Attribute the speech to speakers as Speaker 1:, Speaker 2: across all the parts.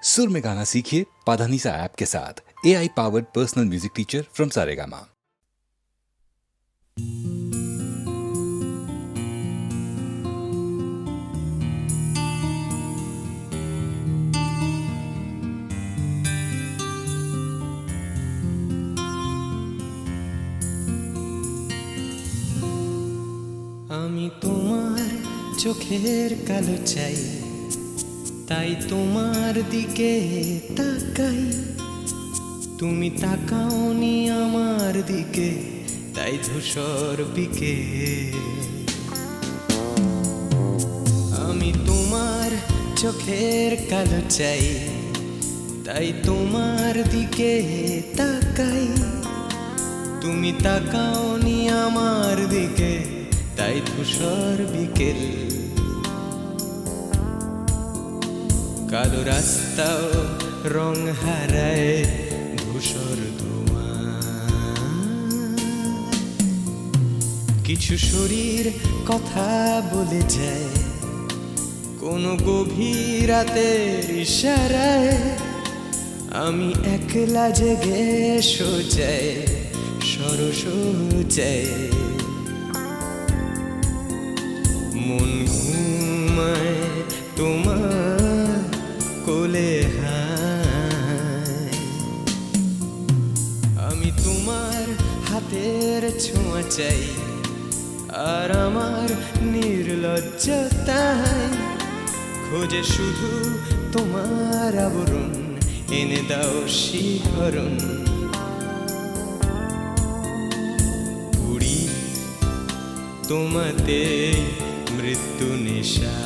Speaker 1: सुर में गाना सीखिए पाधानीसा ऐप के साथ। AI powered personal music teacher from Saregama.
Speaker 2: আমি তোমার চোখের কালো চাই, তাই তোমার দিকে তাকাই। তুমি তাকাওনি আমার দিকে, তাই ধূসর বিকে। আমি তোমার চোখের কালো চাই, তাই তোমার দিকে তাকাই। তুমি তাকাওনি আমার দিকে, তাই ধূসর বিকেল। কালো রাস্তাও রং হারায় ধূসর ধোঁয়া। কিছু শরীর কথা বলে যায় কোনো গভীর রাতের ইশারায়। আমি একলা জেগে সোজায় সরসোজায়। মন ঘুমায় তোমার কোলে হায়। আমি তোমার হাতের ছোঁয়া চাই, আর আমার নির্লজ্জতায় খোঁজে শুধু তোমার আবরণ। এনে দাও শিহরণ। পুরি তোমাতে মৃত্যু নেশা।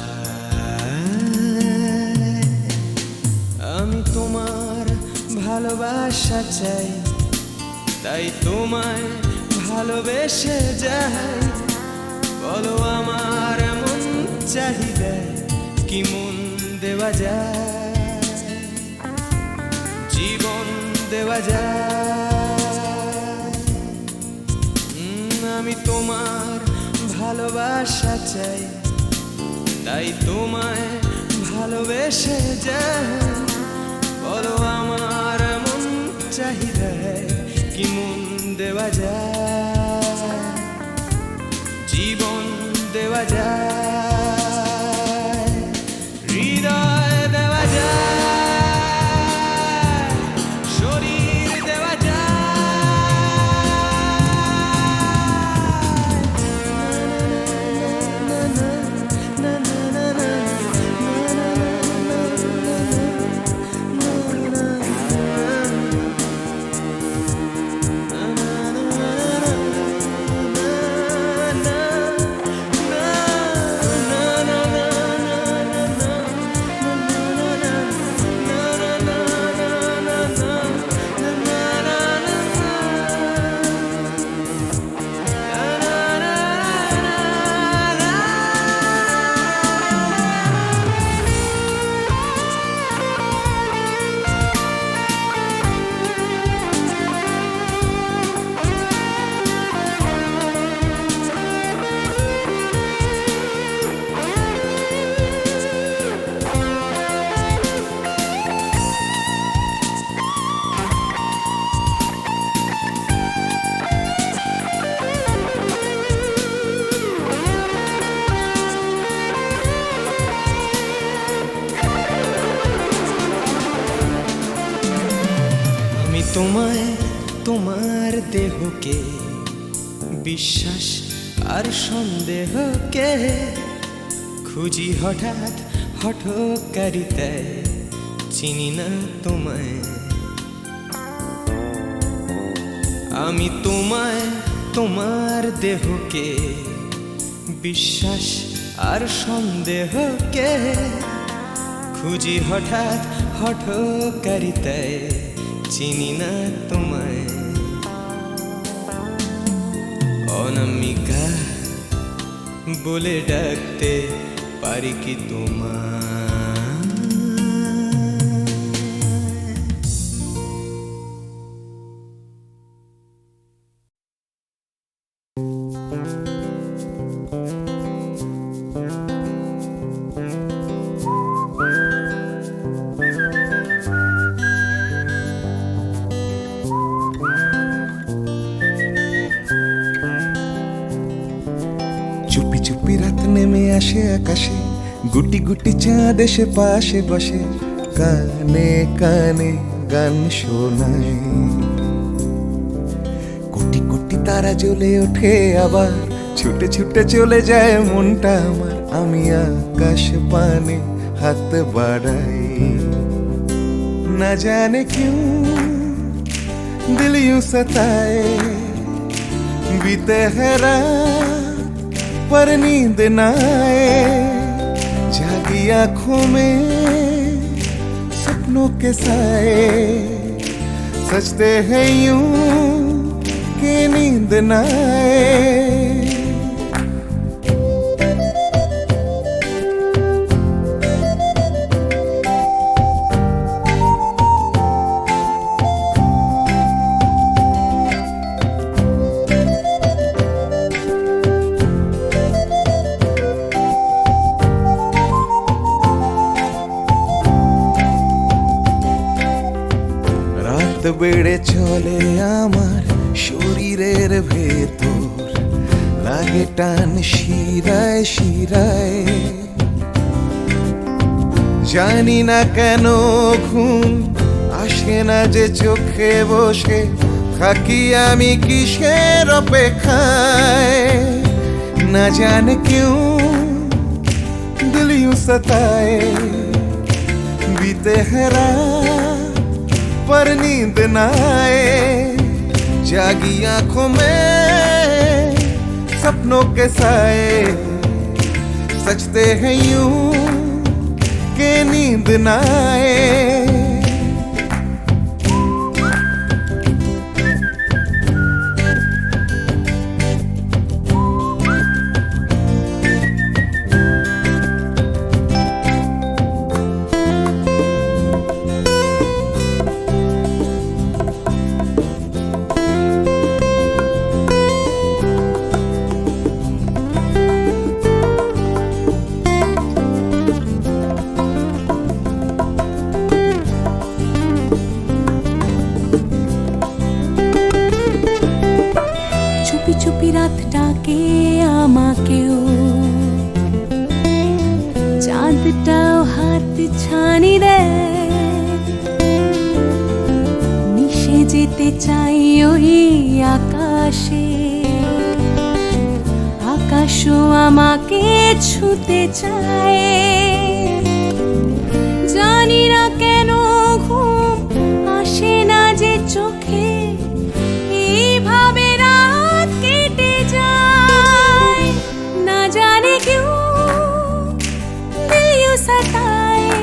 Speaker 2: আমি তোমার ভালোবাসা চাই, তাই তোমায় ভালোবেসে যাই। বলো আমার এমন চাহিদা কি মন দেওয়া যায়, জীবন দেওয়া যায়। আমি তোমার ভালোবাসা চাই, তাই তোমায় ভালোবেসে যাই। বলো আমার এমন চাহিদা কি মন দেওয়া যায়, জীবন দেওয়া যায়, হৃদয় দেওয়া যায়, শরীর দেওয়া তোমায় তোমার দেহকে বিশ্বাস আর সন্দেহকে খুঁজি হঠাৎ হঠকারিতায়। চিনি না তোমায় আমি, তোমায় তোমার দেহকে বিশ্বাস আর সন্দেহকে খুঁজি হঠাৎ হঠকারিতায়। চিনি না তোমায় অনামিকা বলে ডাকতে পারি কি তোমায়?
Speaker 3: নেমে আসে আকাশে, গুটি গুটি চাঁদ এসে পাশে বসে, কানে কানে গান শোনায়। কোটি কোটি তারা জ্বলে ওঠে আবার, ছুটে ছুটে চলে যায় মনটা আমার। আমি আকাশ পানে হাত বাড়াই, না জানে क्यों दिल यूं सताए, बीते है रात पर नींद न आए, जागी आंखों में सपनों के साए, सजते हैं यूं कि नींद न आए। রাত বেড়ে চলে আমার শরীরের ভেতর, লাগে টান শিরায় শিরায়, জানি না কেন ঘুম আসে না যে চোখে বসে থাকি আমি কিসের অপেক্ষায়, না জানে क्यों दिल यूं सताए, बीते है रात पर नींद न आए, जागी आंखों में सपनों के साए, सजते हैं यूं कि नींद न आए।
Speaker 4: চুপি চুপি রাত ডাকে আমাকেও, চাঁদটাও হাত ছানি দেয়, মিশে যেতে চাই ওই আকাশে, আকাশও আমাকে ছুতে চায়, জানি না কেন ঘুম আসে না যে চোখে, এইভাবে রাত কেটে যায়, না জানে क्यों दिल यूं सताए,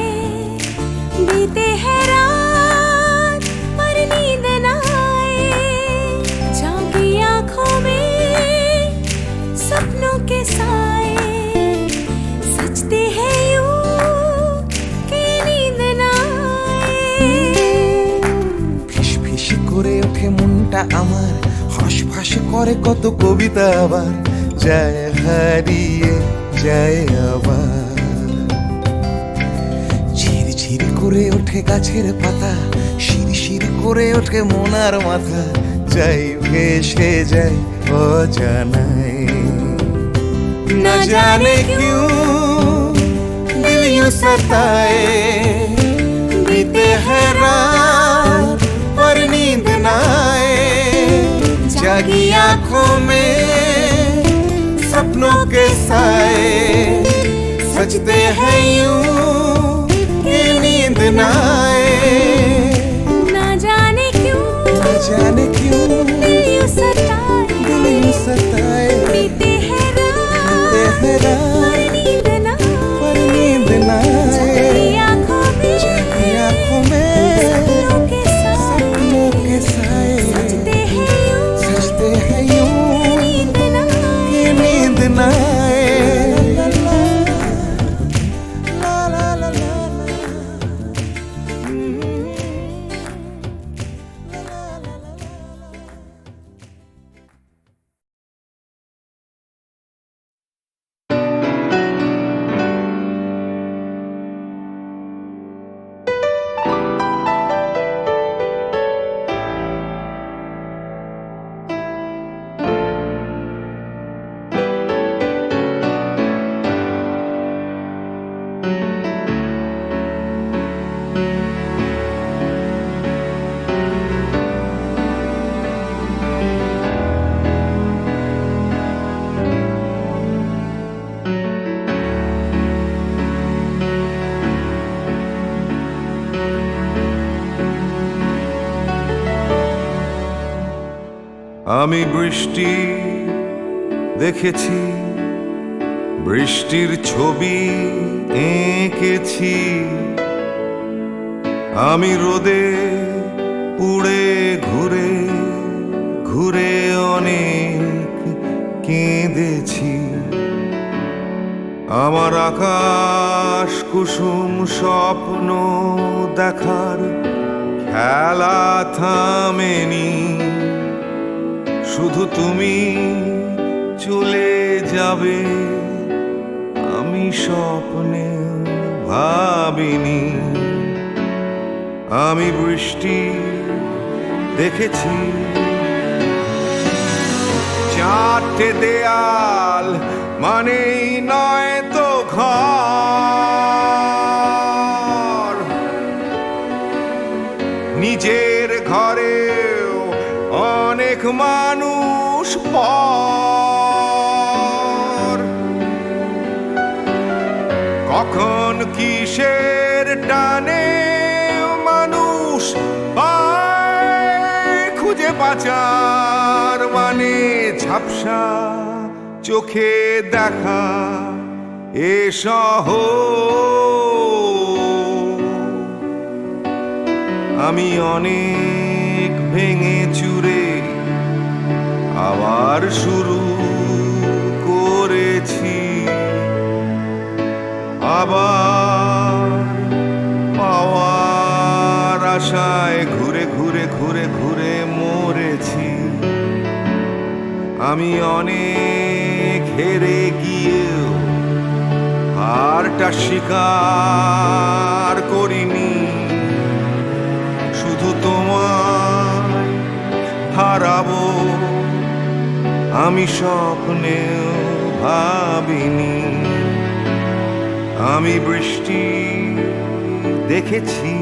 Speaker 4: बीते है रात पर नींद न आए, जागी आंखों में सपनों के साए, सजते हैं यूं कि नींद न आए।
Speaker 3: ফিস ফিস করে ওঠে মনটা আমার, হাঁস করে কত কবিতা আবার, যায় হারিয়ে যায় আবার, ঝিরঝির করে ওঠে গাছের পাতা, শিরশির করে ওঠে মনার মাথা, যাই ভেসে যায় অজানায়, না জানে क्यों दिल यूं सताए, बीते है रात पर नींद न आए, जागी आंखों में सपनों के साए, सजते हैं यूं कि नींद न आए,
Speaker 4: ना जाने क्यों
Speaker 3: दिल
Speaker 4: यूं सताए, बीते है रात पर नींद न
Speaker 3: पर नींद न आए,
Speaker 4: जागी आंखों में
Speaker 3: जागी आंखों में
Speaker 4: सपनों के
Speaker 3: सपनों के साए,
Speaker 4: सजते हैं यूं
Speaker 3: सजते हैं यूं
Speaker 4: नींद न आए।
Speaker 3: कि नींद न आए। ला ला ला ला ला ला। আমি বৃষ্টি দেখেছি, বৃষ্টির ছবি এঁকেছি। আমি রোদে পুড়ে ঘুরে ঘুরে অনেক কেঁদেছি। আমার আকাশ কুসুম স্বপ্ন দেখার খেলা থামেনি। শুধু তুমি চলে যাবে আমি স্বপ্নে ভাবিনি। আমি বৃষ্টি দেখেছি, চারটে দেয়াল মানেই নয় তো ঘর। নিজের ঘরেও অনেক মানুষ পর। কখন কিসের টানে মানুষ পায় খুঁজে বাঁচার মানে। ঝাপসা চোখে দেখা এ শহর। আমি অনেক ভেঙে চুরে আবার শুরু করেছি। আবার পাওয়ার আশায় ঘুরে ঘুরে ঘুরে ঘুরে মরেছি। আমি অনেক হেরে গিয়েও হারটা স্বীকার করিনি। শুধু তোমায় হারাবো আমি স্বপ্নেও ভাবিনি। আমি বৃষ্টি দেখেছি,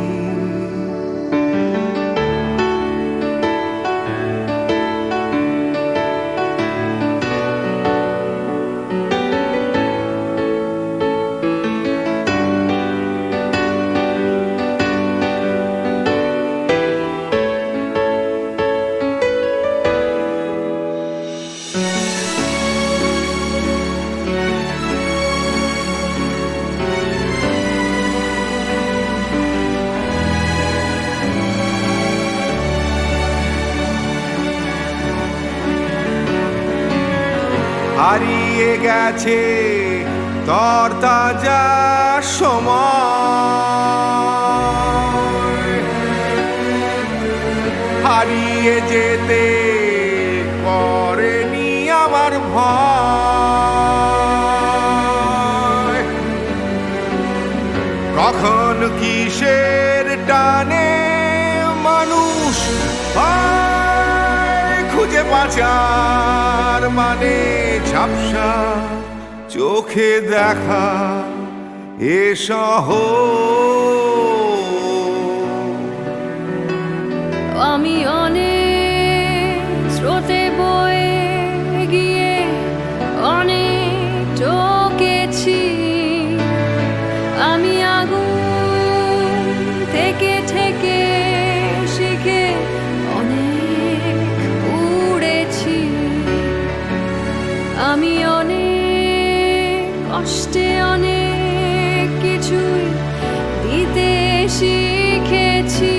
Speaker 3: হারিয়ে গেছে তরতাজা সময়। হারিয়ে যেতে করেনি আমার ভয়। কখন কিসের টানে মানুষ পায় খুঁজে বাঁচার মানে। ঝাপসা চোখে দেখা এ শহর।
Speaker 4: আমি অনেক স্রোতে বয়ে গিয়ে অনেক টকেছি। আমি আগুন থেকে থেকে শিখে অনেক পুড়েছি। আমি অনেক কষ্টে অনেক কিছুই দিতে শিখেছি।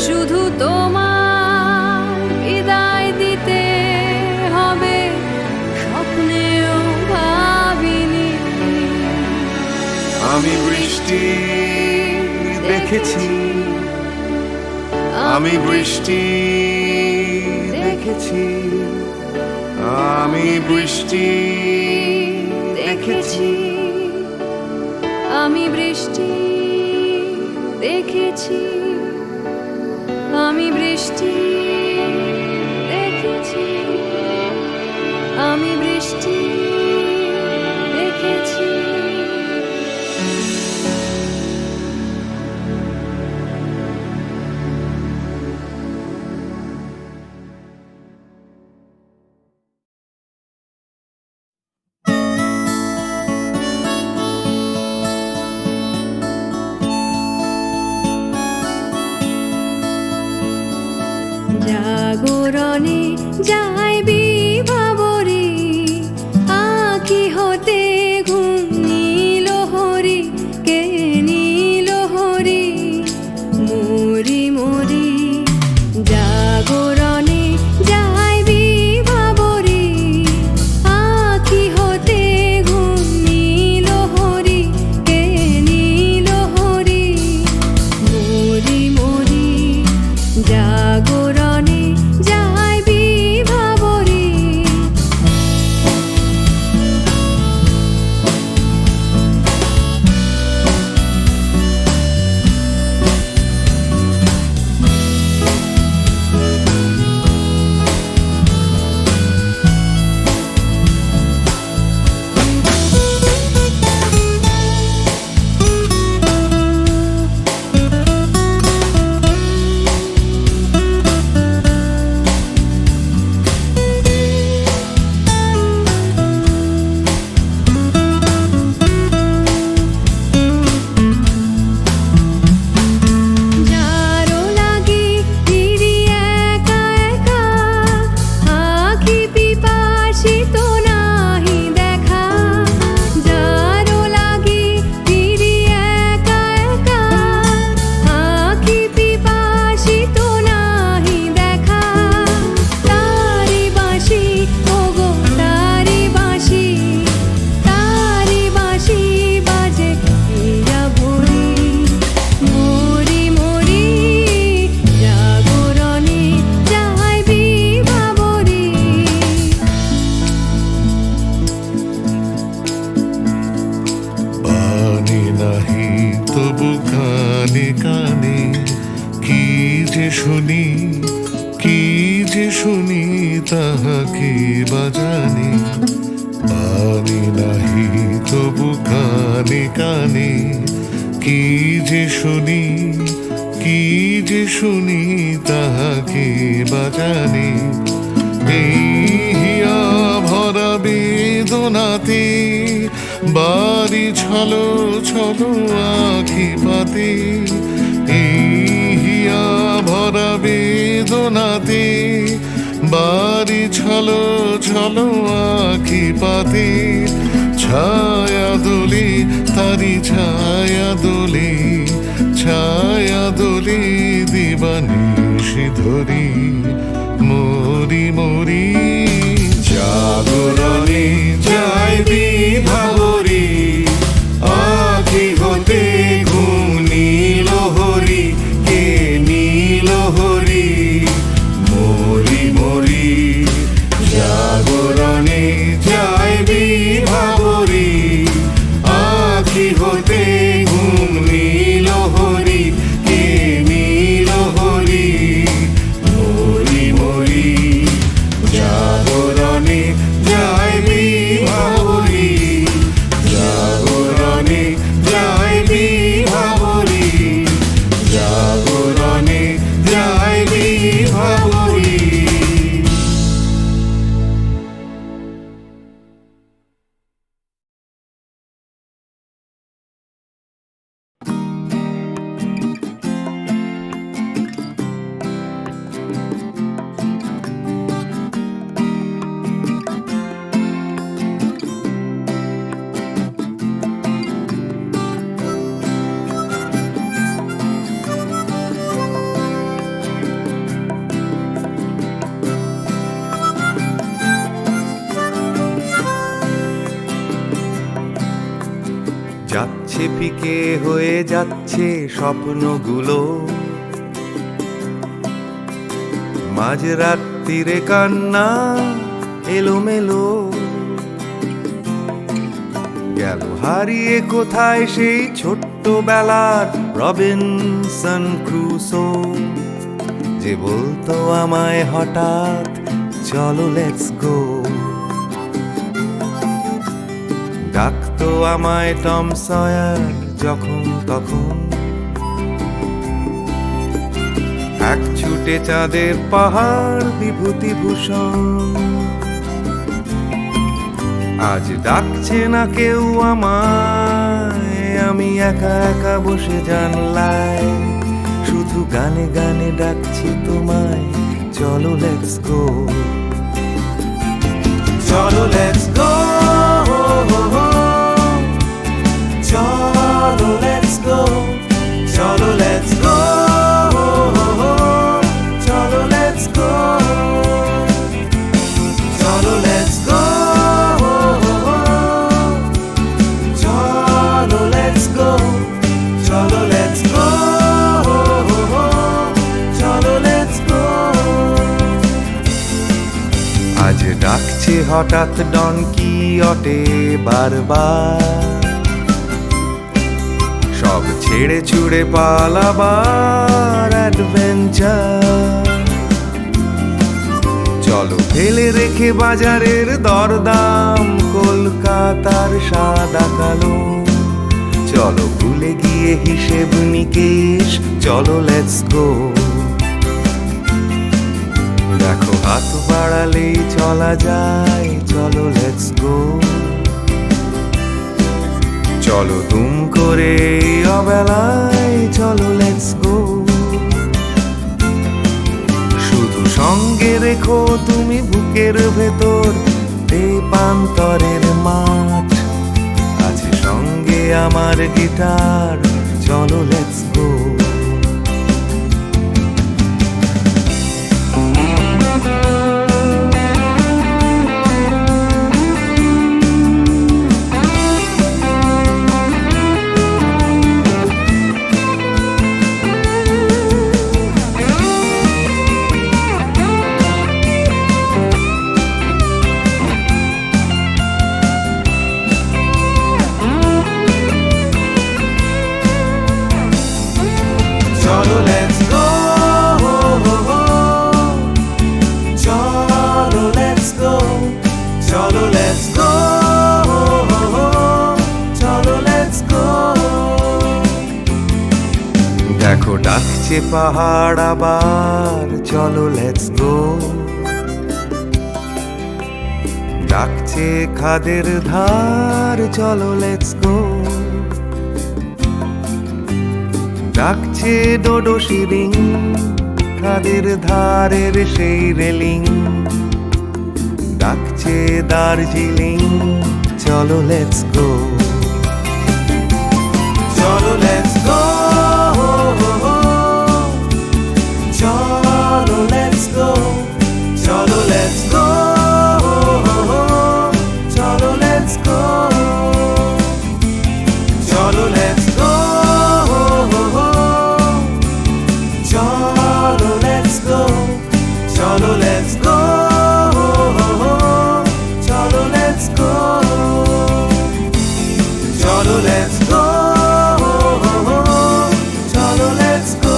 Speaker 4: শুধু তোমার বিদায় দিতে হবে স্বপ্নেও ভাবিনি।
Speaker 3: আমি বৃষ্টি দেখেছি, আমি বৃষ্টি দেখেছি, আমি বৃষ্টি দেখেছি।
Speaker 4: আমি বৃষ্টি দেখেছি, আমি বৃষ্টি দেখেছি, আমি বৃষ্টি দেখেছি। জাগরণে যাই বিভাবরে আঁখি হতে ঘুম নীল হরি কে নীল হরি মরি মরি জাগরণে যাই বিভাবরে আঁখি হতে ঘুম নীল হরি কে নীল হরি মরি মরি জাগরণে যাই বিভাবরে যারো লাগি ফিরি একা একা আঁখি পিপাসিত নাহি দেখা যারো লাগি ফিরি একা একা আঁখি পিপাসিত নাহি দেখা তারি বাঁশি ওগো তারি বাঁশি বাজে হীরা ভরি মরি মরি জাগরণে যাই বিভাবরে
Speaker 3: পানি নাহি তবু কানে কানে কি যে শুনি কি যে শুনি তাহাকে বাজানি পানি নাহি তবু কানে কানে কি যে শুনি কি যে শুনি তাহাকে বাজানি এই হিয়া ভরা বেদনাতে বাড়ি ছলো ছলো আখি পাতে এই হিয়া ভরা বেদনাতে বাড়ি ছলো ছলো আখি পাতে ছায়া দোলে তারি ছায়া দোলে দিবানিশি ধরি মরি মরি জাগরণে যাই বিভাবরে আঁখি হতে ঘুম নীল হরি কে নীল হরি মরি মরি জাগরণে যাই বিভাবরে আঁখি হতে ঘুম নীল হরি কে নীল হরি মরি মরি জাগরণে যাই বিভাবরে জাগরণে যাই বিভাবরে জাগরণে যাই বিভাবরে
Speaker 2: যাচ্ছে ফিকে হয়ে যাচ্ছে স্বপ্নগুলো মাঝরাত্রিরে কান্না এলোমেলো গেল হারিয়ে কোথায় সেই ছোট্টবেলার রবিনসন ক্রুসো যে বলতো আমায় হঠাৎ চলো লেটস গো ডাকতো আমায় টম সয়ার যখন তখন এক ছুটে চাঁদের পাহাড় বিভূতিভূষণ আজ ডাকছে না কেউ আমায় আমি একা একা বসে জানলায় শুধু গানে গানে ডাকছি তোমায় চলো লেটস গো, চলো লেটস গো, চলো লেটস গো, চলো লেটস গো, চলো লেটস গো, চলো লেটস গো, চলো লেটস গো, চলো লেটস গো, চলো লেটস গো। আজ ডাকছে হঠাৎ ডন কিহটে বারবার, সব ছেড়ে ছুড়ে পালাবার অ্যাডভেঞ্চার। চলো ফেলে রেখে বাজারের দরদাম, কলকাতার সাদা কালো, চলো ভুলে গিয়ে হিসেব নিকেশ, চলো লেটস গো। দেখো হাত বাড়ালেই চলা যায়, চলো লেটস গো, চলো দুম করে এই অবেলায়, চলো লেটস গো। শুধু সঙ্গে রেখো তুমি বুকের ভেতর দেপান্তরের মাঠ, আছে সঙ্গে আমার গিটার, চলো লেটস গো। চলো লেটস গো, চলো লেটস গো, চলো লেটস গো, চলো লেটস গো। দেখো ডাকছে পাহাড় আবার, চলো লেটস গো, ডাকছে খাদের ধার, চলো লেটস গো, ডাকছে ডোডো শিরিং, খাদের ধারের সেই রেলিং, ডাকছে দার্জিলিং, চলো লেটস গো, চলো লেটস গো, চলো লেটস গো, চলো লেটস গো, চলো লেটস গো, চলো লেটস গো, চলো লেটস গো, চলো লেটস গো, চলো লেটস গো, চলো লেটস গো, চলো লেটস গো।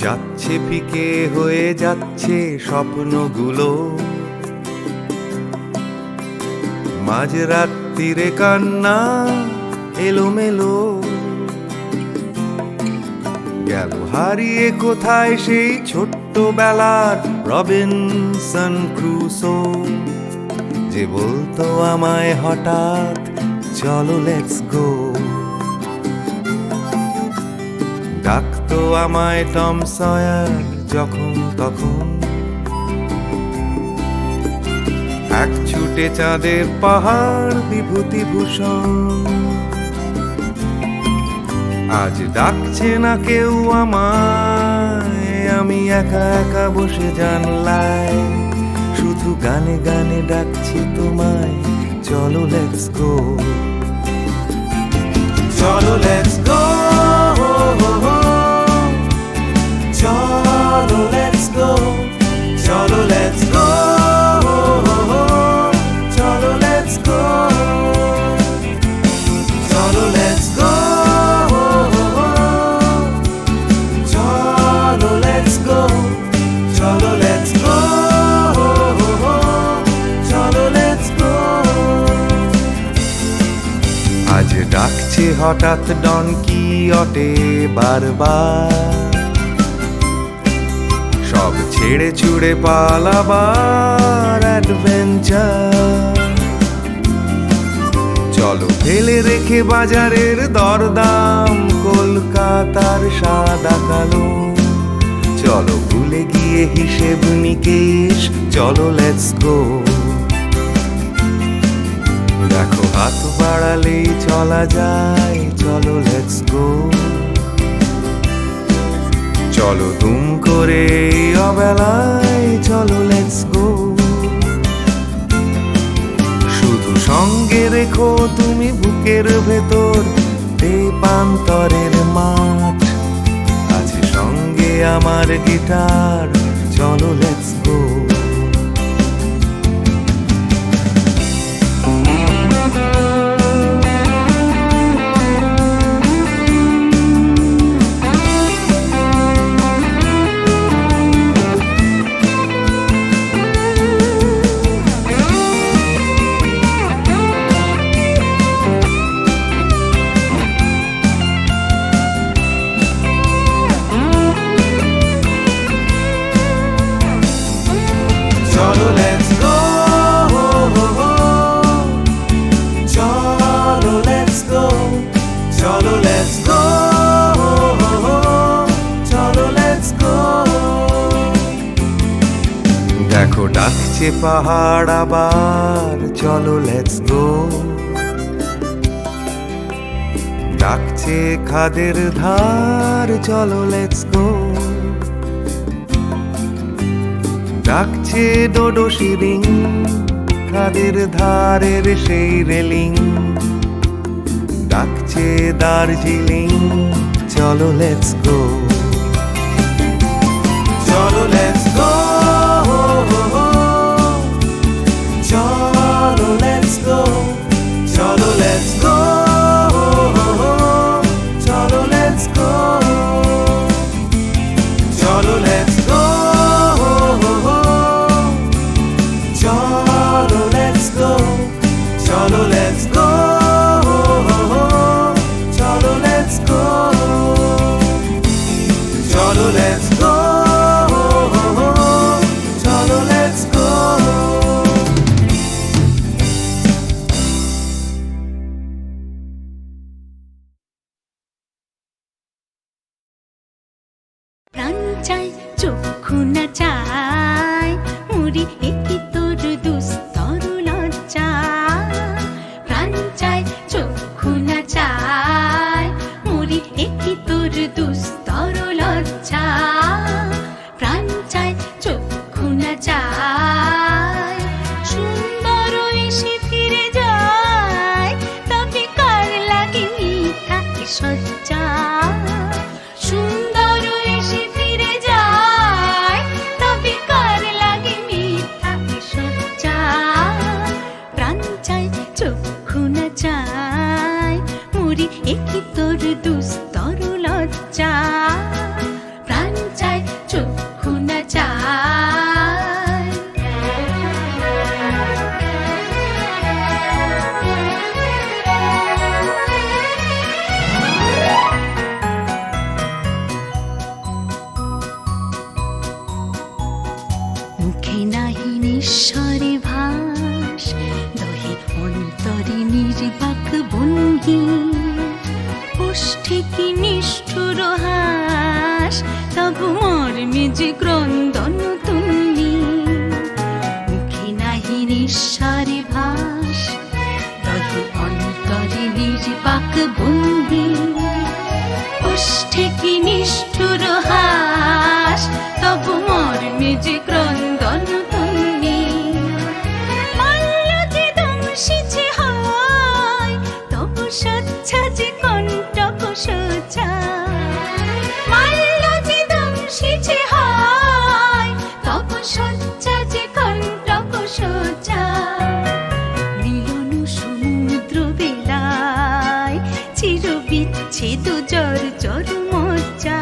Speaker 2: যাচ্ছে ফিকে হয়ে যাচ্ছে স্বপ্নগুলো, মাঝরাত্রিরে কান্না এলোমেলো, গেল হারিয়ে কোথায় সেই ছোট্টবেলার রবিনসন ক্রুসো, যে বলতো আমায় হঠাৎ চলো লেটস গো, ডাকতো আমায় টম সয়ার যখন তখন, এক ছুটে চাঁদের পাহাড় বিভূতিভূষণ। আজ ডাকছে না কেউ আমায়, আমি একা একা বসে জানলায়, শুধু গানে গানে ডাকছি তোমায়, চলো লেটস গো, চলো লেটস গো, চলো লেটস গো, চলো লেটস গো, চলো লেটস গো, ডাকে হঠাৎ ডন কিয়টে বারবার, সব ছেড়ে ছুড়ে পালাবার অ্যাডভেঞ্চার। চলো ফেলে রেখে বাজারের দরদাম, কলকাতার সাদা কালো, চলো ভুলে গিয়ে হিসেব নিকেশ, চলো লেটস গো। দেখো হাত বাড়ালেই চলা যায়, চলো লেটস গো। চলো দুম করে এই অবেলায়, চলো লেটস গো। শুধু সঙ্গে রেখো তুমি বুকের ভেতর দেবান্তরের মাঠ, আছে সঙ্গে আমার গিটার, চলো লেটস গো। চলো লেটস গো, চলো লেটস গো, চলো লেটস গো, চলো লেটস গো। দেখো ডাকছে পাহাড় আবার, চলো লেটস গো। ডাকছে খাদের ধার, চলো লেটস গো। ডাকছে ডোডো শিরিং, খাদের ধারের সেই রেলিং, ডাকছে দার্জিলিং, চলো লেটস গো। চলো লেটস গো, চলো লেটস গো, চলো লেটস গো, চলো লেটস গো, চলো লেটস গো, চলো লেটস গো, চলো লেটস গো, চলো লেটস গো, চলো লেটস গো, চলো লেটস গো।
Speaker 4: প্রাণ চাই চক্ষু না চাই, মুড়ি একটি তোর দুস্তর লজ্জা। প্রাণ চাই চক্ষু না চাই, মুড়ি একটি তোর দুস্তর লজ্জা। প্রাণ চাই চক্ষু না চাই, সুন্দর এসে ফিরে যায়, তবে কার লাগে মিথ্যা সজ্জা। সুন্দর এসে ফিরে যায়, তবে কার লাগে মিথ্যা সজ্জা। প্রাণ চাই চক্ষু না চাই, মুড়ি একই তোর দুস্তর লজ্জা। প্রাণ চাই চক্ষু না চাই। মুখে নাহি নিঃস্বরে ভাস, দহে অন্তরে নির্বাক ভঙ্গি। ওষ্ঠে কি নিষ্ঠুর হাস, তবু মর্মে যে ক্রন্দন তুল্লি। মুখে নাহি নিঃস্বরে ভাস, দহে অন্তরে নির্বাক ভঙ্গি। ওষ্ঠে কি নিষ্ঠুর হাস, তবু মর্মে যে ক্রন্দন তুল্লি। মাল্য যে দংশিছে হয়, তবু সচ্ছা যে কণ্টক সোজা। মাল্য যে দংশিছে হয়, তবু সচ্ছা যে কণ্টক সোজা। মিলন সমুদ্র বেলায়, চির বিচ্ছেদ জর জর মজ্জা।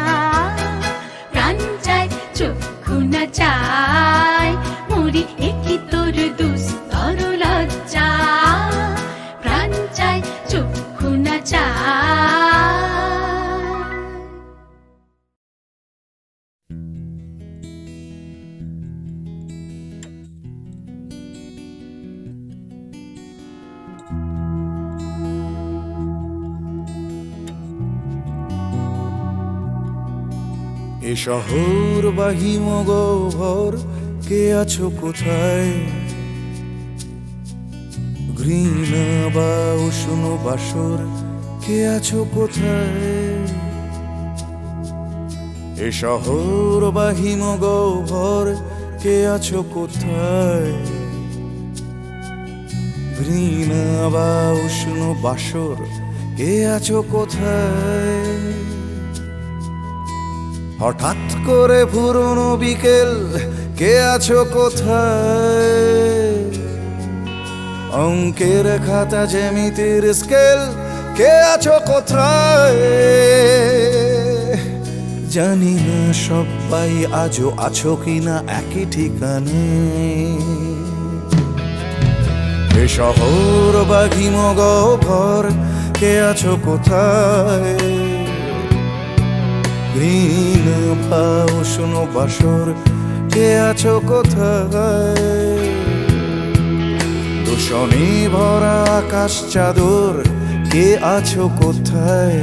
Speaker 4: প্রাণ চাই চক্ষু না চাই, মুড়ি একই তোর দুস্তর লজ্জা। প্রাণ চাই চক্ষু না চায়।
Speaker 3: এ শহর বা হিমগহ্বর, কে আছো কোথায়? ঘৃণা বা উষ্ণ বাসর, কে আছো কোথায়? এ শহর বা হিমগহ্বর, কে আছো কোথায়? ঘৃণা বা উষ্ণ বাসর, কে আছো কোথায়? হঠাৎ করে পুরনো বিকেল, কে আছো কোথায়? অঙ্কের খাতা জ্যামিতির স্কেল, কে আছো কোথায়? জানি না সবাই আজও আছো কিনা একই ঠিকানে। এ শহর বা হিমগহ্বর, কে আছো কোথায়? ঘৃণা বা উষ্ণ বাসর, কে আছো কোথায়? দূষণে ভরা আকাশ চাদর, কে আছো কোথায়?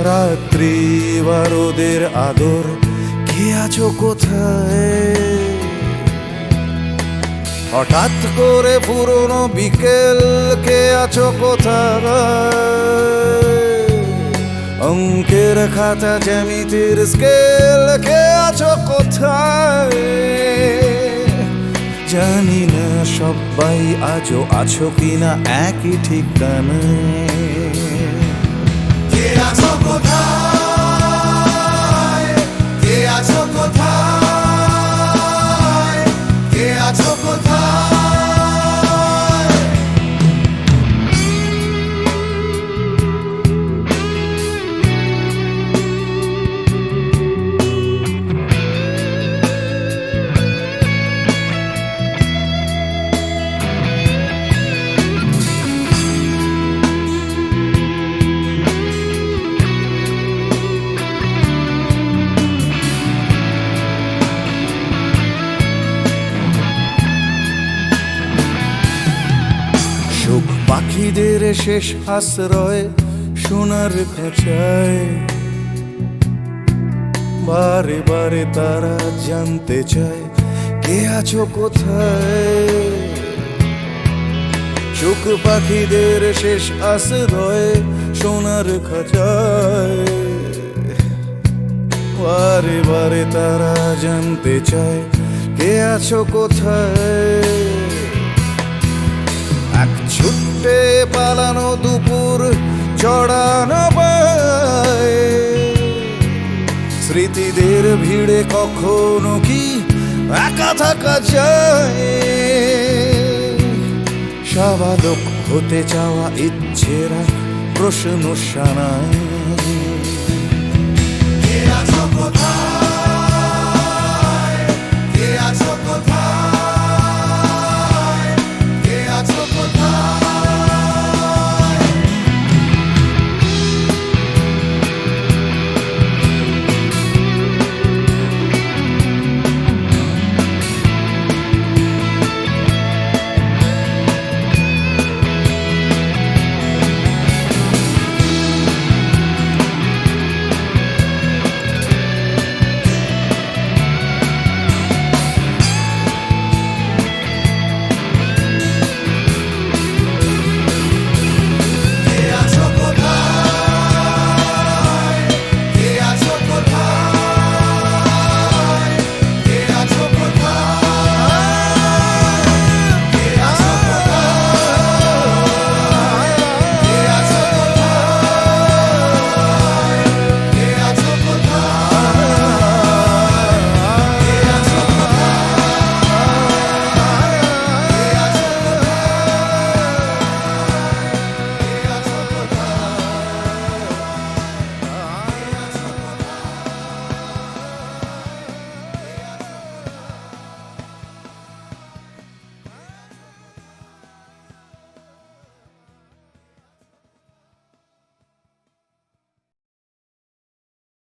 Speaker 3: রাত্রি বা রোদের আদর, কে আছো কোথায়? হঠাৎ করে পুরনো বিকেল, কে আছো কোথায়? অঙ্কের খাতা জ্যামিতির স্কেল, কে আছো কোথায়? জানি না সবাই আজও আছো কিনা একই ঠিকানায়। কে আছো কোথায়? কে আছো কোথায়? কে আছো কোথায়? সুখ পাখিদের শেষ আশ্রয় সোনার খাঁচায়, বারে বারে তারা জানতে চায় কে আছো কোথায়। সুখ পাখিদের শেষ আশ্রয় সোনার খাঁচায়, বারে বারে তারা জানতে চায় কে আছো কোথায়। এক ছুটে পালানো দুপুর চড়ানো পায়, স্মৃতিদের ভিড়ে কখনো কি একা থাকা যায়। স্বাভাবিক হতে চাওয়া ইচ্ছেরা প্রশ্ন শানায়,